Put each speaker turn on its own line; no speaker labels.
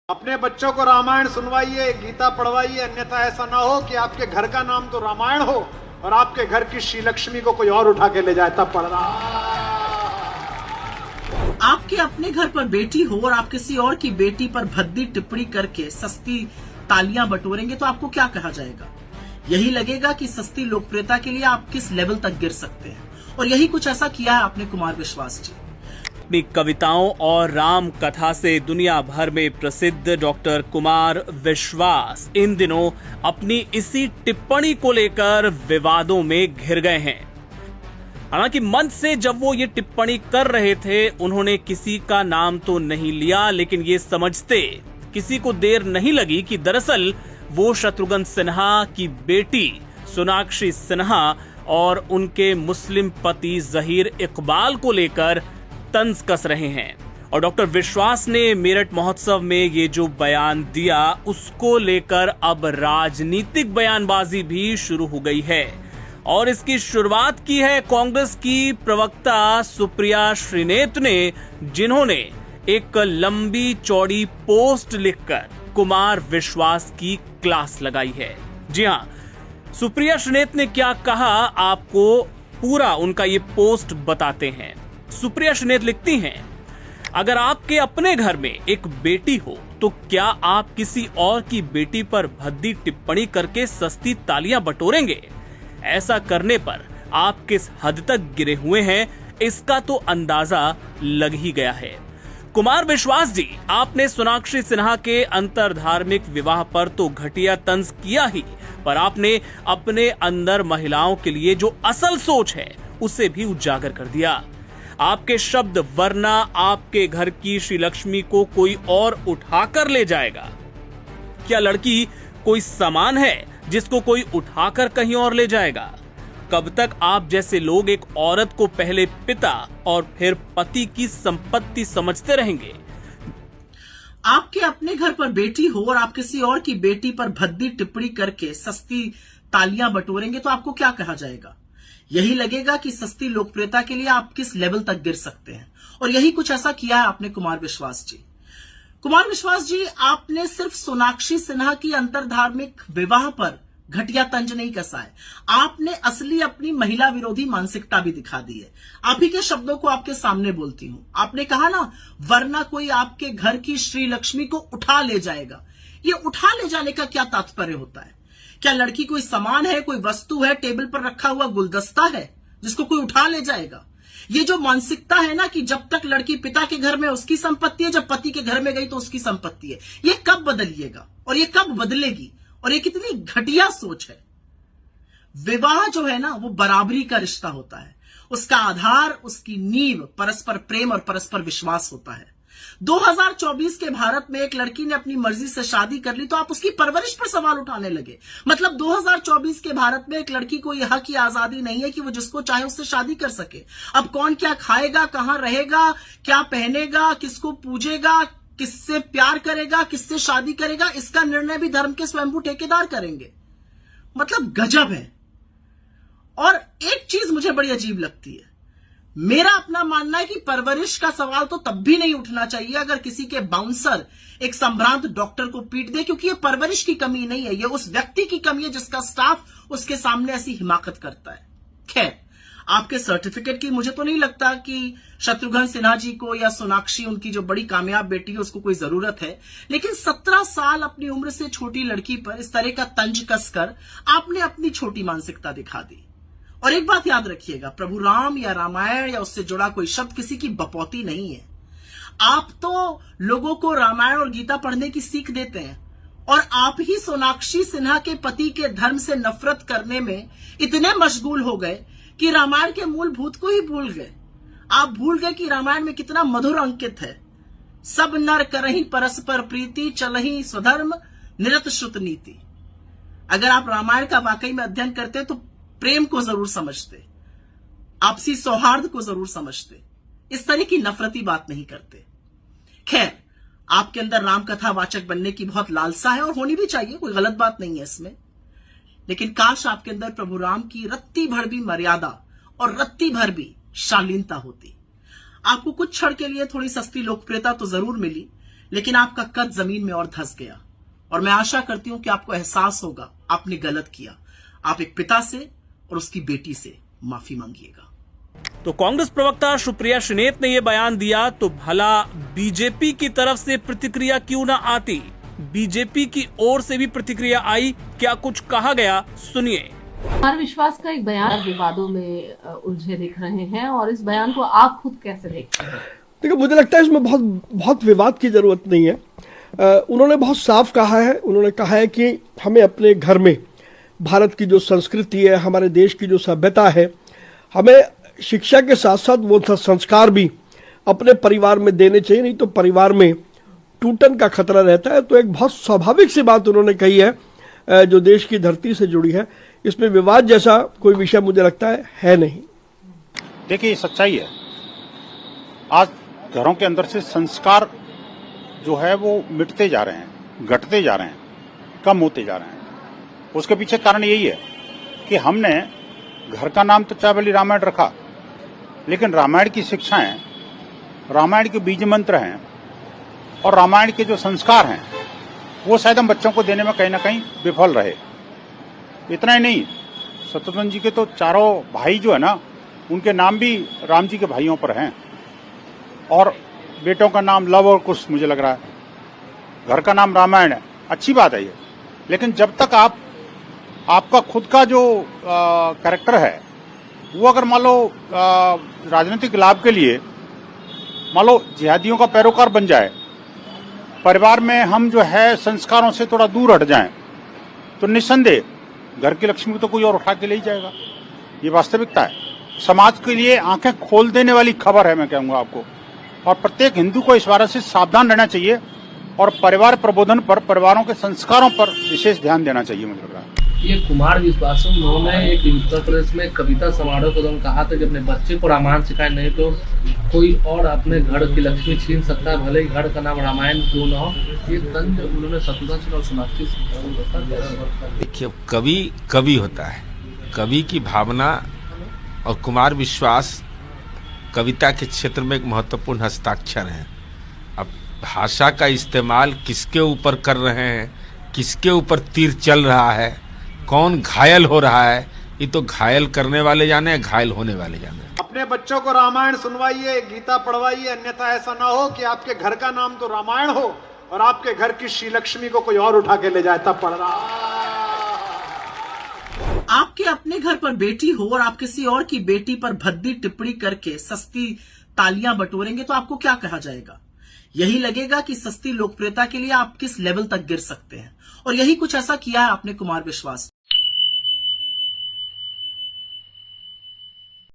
अपने बच्चों को रामायण सुनवाइए, गीता पढ़वाइए, अन्यथा ऐसा ना हो कि आपके घर का नाम तो रामायण हो और आपके घर की श्री लक्ष्मी को कोई और उठा के ले जाए, तब पढ़ना।
आपके अपने घर पर बेटी हो और आप किसी और की बेटी पर भद्दी टिप्पणी करके सस्ती तालियां बटोरेंगे तो आपको क्या कहा जाएगा? यही लगेगा कि सस्ती लोकप्रियता के लिए आप किस लेवल तक गिर सकते हैं। और यही कुछ ऐसा किया है आपने कुमार विश्वास जी।
अपनी कविताओं और राम कथा से दुनिया भर में प्रसिद्ध डॉक्टर कुमार विश्वास इन दिनों अपनी इसी टिप्पणी को लेकर विवादों में घिर गए हैं। हालांकि मंच से जब वो ये टिप्पणी कर रहे थे, उन्होंने किसी का नाम तो नहीं लिया, लेकिन ये समझते किसी को देर नहीं लगी कि दरअसल वो शत्रुघ्न सिन्हा की बेटी सोनाक्षी सिन्हा और उनके मुस्लिम पति जहीर इकबाल को लेकर तंज कस रहे हैं। और डॉक्टर विश्वास ने मेरठ महोत्सव में ये जो बयान दिया, उसको लेकर अब राजनीतिक बयानबाजी भी शुरू हो गई है। और इसकी शुरुआत की है कांग्रेस की प्रवक्ता सुप्रिया श्रीनेत ने, जिन्होंने एक लंबी चौड़ी पोस्ट लिखकर कुमार विश्वास की क्लास लगाई है। जी हां, सुप्रिया श्रीनेत ने क्या कहा, आपको पूरा उनका ये पोस्ट बताते हैं। सुप्रिया श्रीनेत लिखती हैं, अगर आपके अपने घर में एक बेटी हो तो क्या आप किसी और की बेटी पर भद्दी टिप्पणी करके सस्ती तालियां बटोरेंगे? ऐसा करने पर आप किस हद तक गिरे हुए हैं, इसका तो अंदाजा लग ही गया है। कुमार विश्वास जी, आपने सोनाक्षी सिन्हा के अंतरधार्मिक विवाह पर तो घटिया तंज किया ही, पर आपने अपने अंदर महिलाओं के लिए जो असल सोच है उसे भी उजागर कर दिया। आपके शब्द, वरना आपके घर की श्री लक्ष्मी को कोई और उठाकर ले जाएगा। क्या लड़की कोई सामान है जिसको कोई उठाकर कहीं और ले जाएगा? कब तक आप जैसे लोग एक औरत को पहले पिता और फिर पति की संपत्ति समझते रहेंगे?
आपके अपने घर पर बेटी हो और आप किसी और की बेटी पर भद्दी टिप्पणी करके सस्ती तालियां बटोरेंगे तो आपको क्या कहा जाएगा? यही लगेगा कि सस्ती लोकप्रियता के लिए आप किस लेवल तक गिर सकते हैं। और यही कुछ ऐसा किया है आपने कुमार विश्वास जी। कुमार विश्वास जी, आपने सिर्फ सोनाक्षी सिन्हा की अंतरधार्मिक विवाह पर घटिया तंज नहीं कसा है, आपने असली अपनी महिला विरोधी मानसिकता भी दिखा दी है। आप ही के शब्दों को आपके सामने बोलती हूं। आपने कहा ना, वरना कोई आपके घर की श्री लक्ष्मी को उठा ले जाएगा। ये उठा ले जाने का क्या तात्पर्य होता है? क्या लड़की कोई सामान है, कोई वस्तु है, टेबल पर रखा हुआ गुलदस्ता है जिसको कोई उठा ले जाएगा? ये जो मानसिकता है ना कि जब तक लड़की पिता के घर में उसकी संपत्ति है, जब पति के घर में गई तो उसकी संपत्ति है, ये कब बदलिएगा और ये कब बदलेगी? और ये कितनी घटिया सोच है। विवाह जो है ना, वो बराबरी का रिश्ता होता है। उसका आधार, उसकी नींव परस्पर प्रेम और परस्पर विश्वास होता है। 2024 के भारत में एक लड़की ने अपनी मर्जी से शादी कर ली तो आप उसकी परवरिश पर सवाल उठाने लगे। मतलब 2024 के भारत में एक लड़की को यह की आजादी नहीं है कि वो जिसको चाहे उससे शादी कर सके। अब कौन क्या खाएगा, कहां रहेगा, क्या पहनेगा, किसको पूजेगा, किससे प्यार करेगा, किससे शादी करेगा, इसका निर्णय भी धर्म के स्वयंभू ठेकेदार करेंगे। मतलब गजब है। और एक चीज मुझे बड़ी अजीब लगती है, मेरा अपना मानना है कि परवरिश का सवाल तो तब भी नहीं उठना चाहिए अगर किसी के बाउंसर एक संभ्रांत डॉक्टर को पीट दे, क्योंकि ये परवरिश की कमी नहीं है, ये उस व्यक्ति की कमी है जिसका स्टाफ उसके सामने ऐसी हिमाकत करता है। खैर, आपके सर्टिफिकेट की मुझे तो नहीं लगता कि शत्रुघ्न सिन्हा जी को या सोनाक्षी, उनकी जो बड़ी कामयाब बेटी है, उसको कोई जरूरत है। लेकिन 17 साल अपनी उम्र से छोटी लड़की पर इस तरह का तंज कसकर आपने अपनी छोटी मानसिकता दिखा दी। और एक बात याद रखिएगा, प्रभु राम या रामायण या उससे जुड़ा कोई शब्द किसी की बपौती नहीं है। आप तो लोगों को रामायण और गीता पढ़ने की सीख देते हैं और आप ही सोनाक्षी सिन्हा के पति के धर्म से नफरत करने में इतने मशगूल हो गए कि रामायण के मूलभूत को ही भूल गए। आप भूल गए कि रामायण में कितना मधुर अंकित है, सब नर करहि परस्पर प्रीति, चलहि स्वधर्म निरत श्रुत नीति। अगर आप रामायण का वाकई में अध्ययन करते तो प्रेम को जरूर समझते, आपसी सौहार्द को जरूर समझते, इस तरह की नफरती बात नहीं करते। खैर, आपके अंदर रामकथा वाचक बनने की बहुत लालसा है और होनी भी चाहिए, कोई गलत बात नहीं है इसमें। लेकिन काश आपके अंदर प्रभु राम की रत्ती भर भी मर्यादा और रत्ती भर भी शालीनता होती। आपको कुछ क्षण के लिए थोड़ी सस्ती लोकप्रियता तो जरूर मिली, लेकिन आपका कद जमीन में और धंस गया। और मैं आशा करती हूं कि आपको एहसास होगा आपने गलत किया। आप एक पिता से और उसकी बेटी से माफी मांगिएगा।
तो कांग्रेस प्रवक्ता सुप्रिया श्रीनेत ने यह बयान दिया तो भला बीजेपी की तरफ से प्रतिक्रिया क्यों ना आती? बीजेपी की ओर से भी प्रतिक्रिया आई, क्या कुछ कहा गया, सुनिए।
कुमार विश्वास का एक बयान विवादों में उलझे दिख रहे हैं और इस बयान को आप खुद कैसे देखते हैं?
देखिए, मुझे लगता है इसमें बहुत विवाद की जरूरत नहीं है। उन्होंने बहुत साफ कहा है। उन्होंने कहा है कि हमें अपने घर में भारत की जो संस्कृति है, हमारे देश की जो सभ्यता है, हमें शिक्षा के साथ साथ वो संस्कार भी अपने परिवार में देने चाहिए, नहीं तो परिवार में टूटन का खतरा रहता है। तो एक बहुत स्वाभाविक सी बात उन्होंने कही है जो देश की धरती से जुड़ी है। इसमें विवाद जैसा कोई विषय मुझे लगता है नहीं।
देखिए, ये सच्चाई है। आज घरों के अंदर से संस्कार जो है वो मिटते जा रहे हैं, घटते जा रहे हैं, कम होते जा रहे हैं। उसके पीछे कारण यही है कि हमने घर का नाम तो चावली रामायण रखा, लेकिन रामायण की शिक्षाएं, रामायण के बीज मंत्र हैं और रामायण के जो संस्कार हैं वो शायद हम बच्चों को देने में कहीं ना कहीं विफल रहे। इतना ही नहीं, शत्रुघ्न जी के तो चारों भाई जो है ना, उनके नाम भी राम जी के भाइयों पर हैं और बेटों का नाम लव और कुश मुझे लग रहा है। घर का नाम रामायण है, अच्छी बात है ये, लेकिन जब तक आपका खुद का जो कैरेक्टर है वो अगर मान लो राजनीतिक लाभ के लिए मान लो जिहादियों का पैरोकार बन जाए, परिवार में हम जो है संस्कारों से थोड़ा दूर हट जाएं, तो निस्संदेह घर की लक्ष्मी तो कोई और उठा के ले ही जाएगा। ये वास्तविकता है। समाज के लिए आंखें खोल देने वाली खबर है, मैं कहूंगा आपको। और प्रत्येक हिंदू को इस बात से सावधान रहना चाहिए और परिवार प्रबोधन पर, परिवारों के संस्कारों पर विशेष ध्यान देना चाहिए, मुझे लग रहा है।
ये कुमार विश्वास, उन्होंने एक उत्तर प्रदेश में कविता समारोह के दौरान कहा था कि अपने बच्चे को रामायण सिखाए, नहीं तो कोई और अपने घर की लक्ष्मी छीन सकता है, भले ही घर का नाम रामायण क्यों ना हो। ये तंज उन्होंने शत्रुघ्न सिंह और सोनाक्षी सिंह।
देखिए, कवि होता है, कवि की भावना, और कुमार विश्वास कविता के क्षेत्र में एक महत्वपूर्ण हस्ताक्षर है। अब भाषा का इस्तेमाल किसके ऊपर कर रहे हैं, किसके ऊपर तीर चल रहा है, कौन घायल हो रहा है, ये तो घायल करने वाले जाने, घायल होने वाले जाने।
अपने बच्चों को रामायण सुनवाइए, गीता पढ़वाइए, अन्यथा ऐसा ना हो कि आपके घर का नाम तो रामायण हो और आपके घर की श्री लक्ष्मी को कोई और उठा के ले जाए, तब पढ़ना।
आपके अपने घर पर बेटी हो और आप किसी और की बेटी पर भद्दी टिप्पणी करके सस्ती तालियां बटोरेंगे तो आपको क्या कहा जाएगा? यही लगेगा कि सस्ती लोकप्रियता के लिए आप किस लेवल तक गिर सकते हैं। और यही कुछ ऐसा किया है आपने कुमार विश्वास